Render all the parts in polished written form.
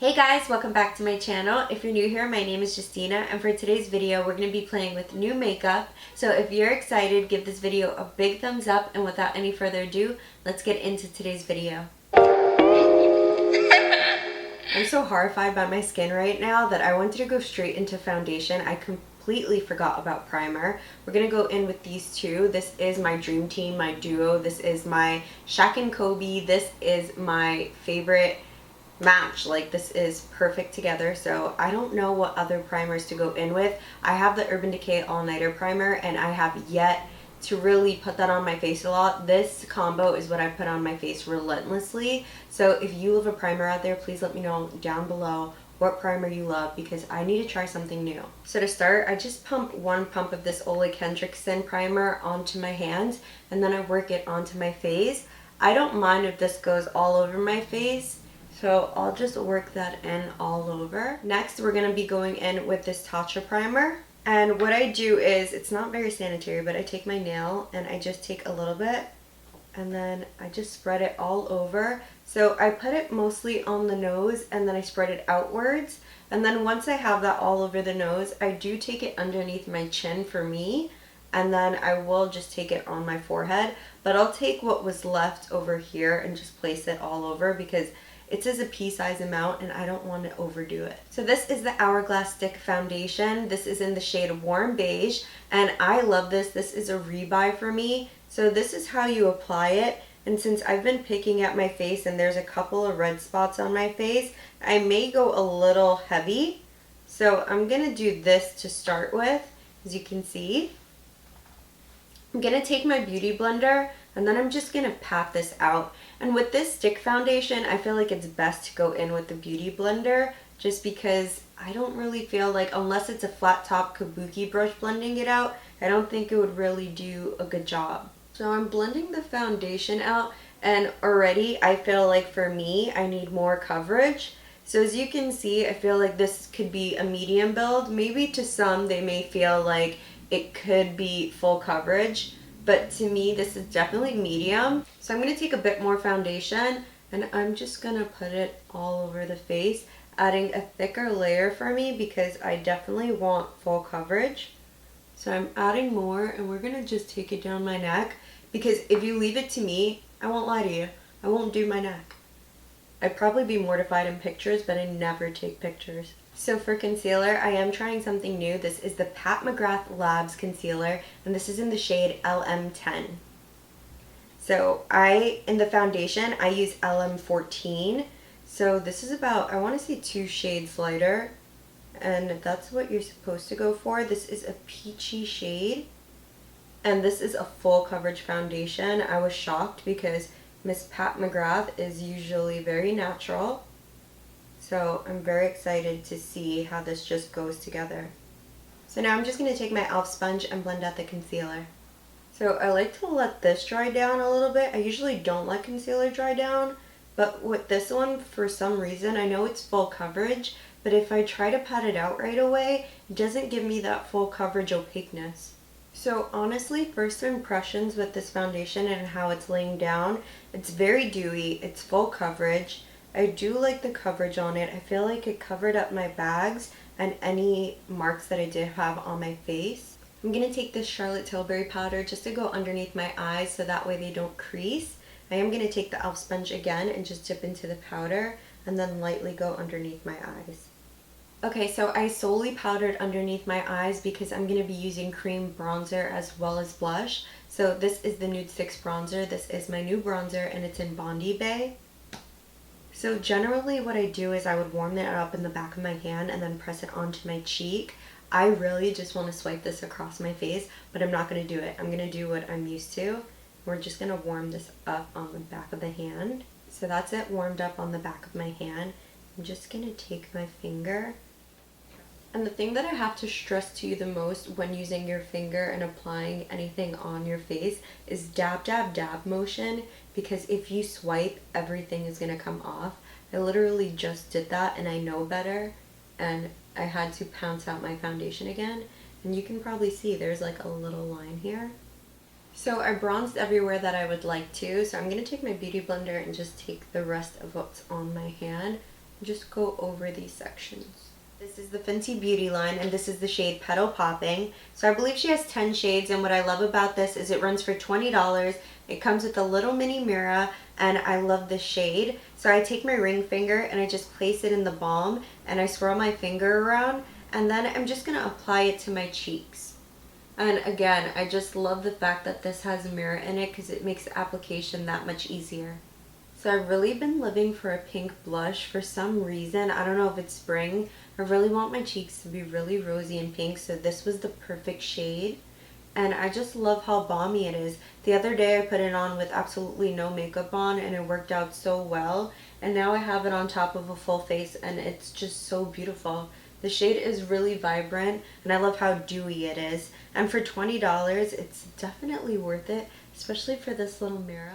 Hey guys, welcome back to my channel. If you're new here, my name is Justina, and for today's video, we're going to be playing with new makeup. So if you're excited, give this video a big thumbs up, and without any further ado, let's get into today's video. I'm so horrified by my skin right now that I wanted to go straight into foundation. I completely forgot about primer. We're going to go in with these two. This is my dream team, my duo. This is my Shaq and Kobe. This is my favorite match. Like, this is perfect together. So I don't know what other primers to go in with. I have the Urban Decay All Nighter primer, and I have yet to really put that on my face a lot. This combo is what I put on my face relentlessly. So if you have a primer out there, please let me know down below what primer you love, because I need to try something new. So to start, I just pump one pump of this Ole Kendrickson primer onto my hands, and then I work it onto my face. I don't mind if this goes all over my face, so I'll just work that in all over. Next, we're going to be going in with this Tatcha primer. And what I do is, it's not very sanitary, but I take my nail and I just take a little bit and then I just spread it all over. So I put it mostly on the nose and then I spread it outwards. And then once I have that all over the nose, I do take it underneath my chin for me. And then I will just take it on my forehead. But I'll take what was left over here and just place it all over, because it says a pea-size amount and I don't want to overdo it. So this is the Hourglass Stick Foundation. This is in the shade Warm Beige, and I love this. This is a rebuy for me. So this is how you apply it. And since I've been picking at my face and there's a couple of red spots on my face, I may go a little heavy. So I'm going to do this to start with, as you can see. I'm going to take my Beauty Blender and then I'm just going to pat this out. And with this stick foundation, I feel like it's best to go in with the Beauty Blender, just because I don't really feel like, unless it's a flat top kabuki brush blending it out, I don't think it would really do a good job. So I'm blending the foundation out, and already I feel like for me, I need more coverage. So as you can see, I feel like this could be a medium build. Maybe to some, they may feel like it could be full coverage, but to me, this is definitely medium. So I'm going to take a bit more foundation and I'm just going to put it all over the face, adding a thicker layer for me because I definitely want full coverage. So I'm adding more, and we're going to just take it down my neck, because if you leave it to me, I won't lie to you, I won't do my neck. I'd probably be mortified in pictures, but I never take pictures. So for concealer, I am trying something new. This is the Pat McGrath Labs Concealer, and this is in the shade LM10. So in the foundation, I use LM14. So this is about, I want to say 2 shades lighter, and that's what you're supposed to go for. This is a peachy shade, and this is a full coverage foundation. I was shocked because Miss Pat McGrath is usually very natural. So I'm very excited to see how this just goes together. So now I'm just going to take my e.l.f. sponge and blend out the concealer. So I like to let this dry down a little bit. I usually don't let concealer dry down, but with this one, for some reason, I know it's full coverage, but if I try to pat it out right away, it doesn't give me that full coverage opaqueness. So honestly, first impressions with this foundation and how it's laying down, it's very dewy, it's full coverage. I do like the coverage on it. I feel like it covered up my bags and any marks that I did have on my face. I'm going to take this Charlotte Tilbury powder just to go underneath my eyes so that way they don't crease. I am going to take the e.l.f. sponge again and just dip into the powder and then lightly go underneath my eyes. Okay, so I solely powdered underneath my eyes because I'm going to be using cream bronzer as well as blush. So this is the Nude 6 bronzer. This is my new bronzer and it's in Bondi Bay. So generally what I do is I would warm it up in the back of my hand and then press it onto my cheek. I really just want to swipe this across my face, but I'm not going to do it. I'm going to do what I'm used to. We're just going to warm this up on the back of the hand. So that's it, warmed up on the back of my hand. I'm just going to take my finger. And the thing that I have to stress to you the most when using your finger and applying anything on your face is dab, dab, dab motion, because if you swipe, everything is going to come off. I literally just did that and I know better, and I had to pounce out my foundation again, and you can probably see there's like a little line here. So I bronzed everywhere that I would like to, so I'm going to take my Beauty Blender and just take the rest of what's on my hand just go over these sections. This is the Fenty Beauty line, and this is the shade Petal Popping. So I believe she has 10 shades, and what I love about this is it runs for $20. It comes with a little mini mirror, and I love the shade. So I take my ring finger and I just place it in the balm, and I swirl my finger around, and then I'm just gonna apply it to my cheeks. And again, I just love the fact that this has a mirror in it because it makes the application that much easier. So I've really been living for a pink blush for some reason. I don't know if it's spring. I really want my cheeks to be really rosy and pink, so this was the perfect shade. And I just love how balmy it is. The other day I put it on with absolutely no makeup on, and it worked out so well. And now I have it on top of a full face, and it's just so beautiful. The shade is really vibrant, and I love how dewy it is. And for $20, it's definitely worth it, especially for this little mirror.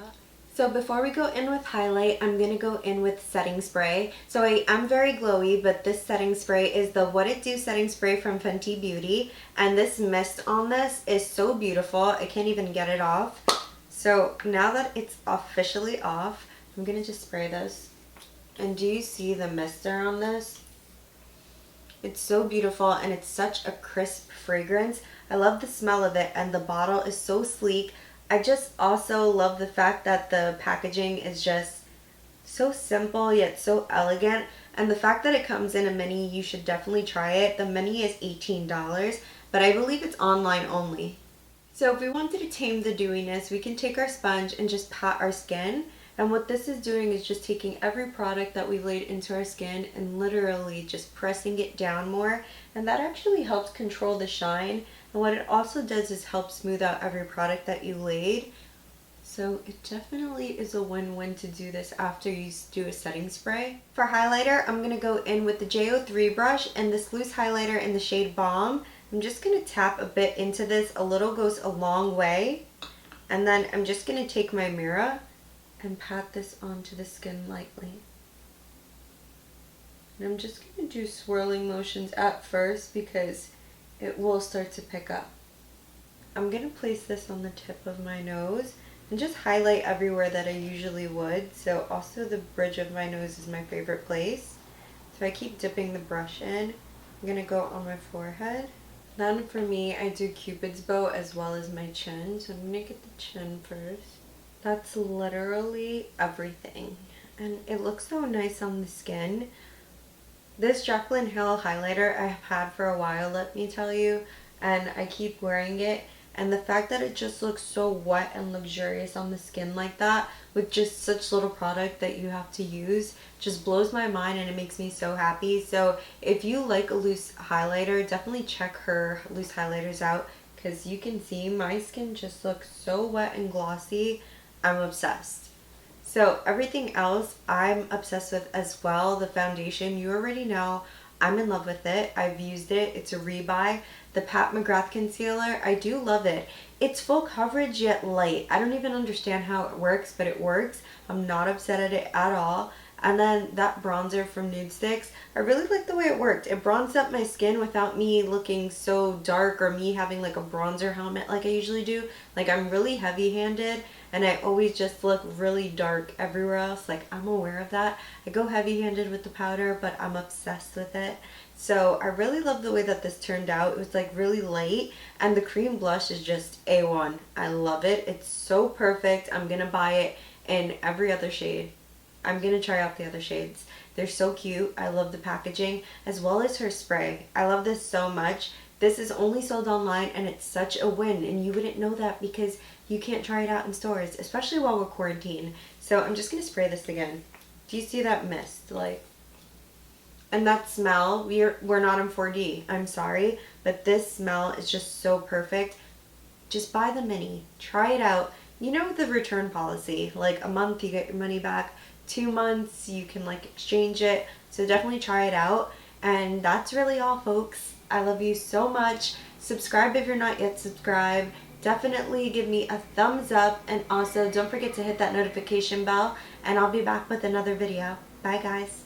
So before we go in with highlight, I'm going to go in with setting spray. So I am very glowy, but this setting spray is the What It Do setting spray from Fenty Beauty. And this mist on this is so beautiful. I can't even get it off. So now that it's officially off, I'm going to just spray this. And do you see the mister on this? It's so beautiful, and it's such a crisp fragrance. I love the smell of it, and the bottle is so sleek. I just also love the fact that the packaging is just so simple yet so elegant, and the fact that it comes in a mini, you should definitely try it. The mini is $18, but I believe it's online only. So if we wanted to tame the dewiness, we can take our sponge and just pat our skin. And what this is doing is just taking every product that we've laid into our skin and literally just pressing it down more. And that actually helps control the shine. And what it also does is help smooth out every product that you laid. So it definitely is a win-win to do this after you do a setting spray. For highlighter, I'm going to go in with the JO3 brush and this loose highlighter in the shade Balm. I'm just going to tap a bit into this. A little goes a long way. And then I'm just going to take my mirror and pat this onto the skin lightly. And I'm just going to do swirling motions at first because it will start to pick up. I'm going to place this on the tip of my nose and just highlight everywhere that I usually would. So also the bridge of my nose is my favorite place. So I keep dipping the brush in. I'm going to go on my forehead. Then for me, I do Cupid's bow as well as my chin. So I'm going to get the chin first. That's literally everything. And it looks so nice on the skin. This Jaclyn Hill highlighter I have had for a while, let me tell you. And I keep wearing it. And the fact that it just looks so wet and luxurious on the skin like that with just such little product that you have to use just blows my mind, and it makes me so happy. So if you like a loose highlighter, definitely check her loose highlighters out because you can see my skin just looks so wet and glossy. I'm obsessed. So everything else I'm obsessed with as well. The foundation, you already know. I'm in love with it. I've used it. It's a rebuy. The Pat McGrath concealer, I do love it. It's full coverage yet light. I don't even understand how it works, but it works. I'm not upset at it at all. And then that bronzer from Nude Sticks, I really like the way it worked. It bronzed up my skin without me looking so dark or me having like a bronzer helmet like I usually do. Like I'm really heavy-handed and I always just look really dark everywhere else. Like I'm aware of that. I go heavy-handed with the powder, but I'm obsessed with it. So I really love the way that this turned out. It was like really light, and the cream blush is just A1. I love it. It's so perfect. I'm gonna buy it in every other shade. I'm gonna try out the other shades. They're so cute. I love the packaging as well as her spray. I love this so much. This is only sold online and it's such a win, and you wouldn't know that because you can't try it out in stores, especially while we're quarantined. So I'm just gonna spray this again. Do you see that mist? And that smell, we're not in 4D, I'm sorry, but this smell is just so perfect. Just buy the mini, try it out. You know the return policy, like a month you get your money back, 2 months you can like exchange it, so definitely try it out. And that's really all, folks. I love you so much. Subscribe if you're not yet subscribed. Definitely give me a thumbs up, and also don't forget to hit that notification bell, and I'll be back with another video. Bye guys.